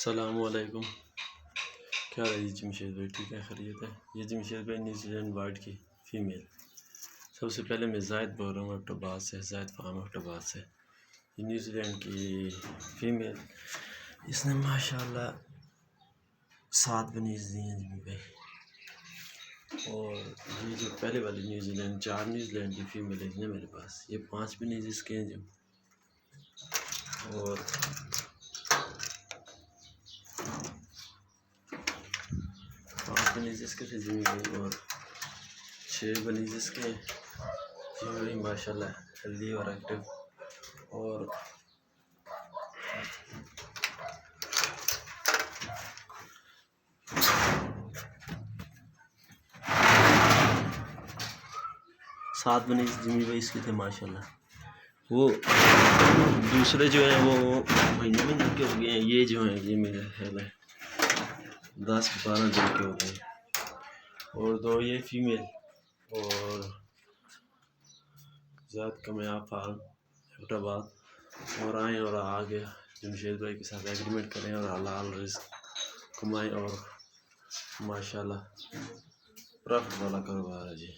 अस्सलामुअलैकुम। क्या रही जमशेद भाई, ठीक है, खैरियत है। ये जमशेद भाई न्यूजीलैंड वाइट की फ़ीमेल। सबसे पहले मैं जायद बोल रहा हूँ अफ्टाबाद से, जायद फार्म अफ्टाबाद से। ये न्यूजीलैंड की फ़ीमेल, इसने माशाल्लाह 7 बनीज़ दी हैं जिमी भाई। और ये जो पहले वाली न्यूजीलैंड 4 न्यूजीलैंड की फ़ीमेल है मेरे पास, ये 5 बनीज़ इसके हैं जो। और 5 बनीज़ इसके थे जिमी भाई, और 6 बनीज़ इसके जिमी भाई माशाल्लाह हेल्दी और एक्टिव। और सात बनीज़ जिमी भाई इसके थे माशाल्लाह। वो दूसरे जो हैं वो महीने में के हो गए हैं, ये जो हैं ये मेरा ख्याल है 10-12 दिन के हो गए। और 2 ये फीमेल और ज़्यादा कामयाब फार्म अफ्टाबाद। और आए और आगे जमशेद भाई के साथ एग्रीमेंट करें और हलाल रिस्क कमाएं और माशाल्लाह प्रॉफिट वाला कारोबार है जी।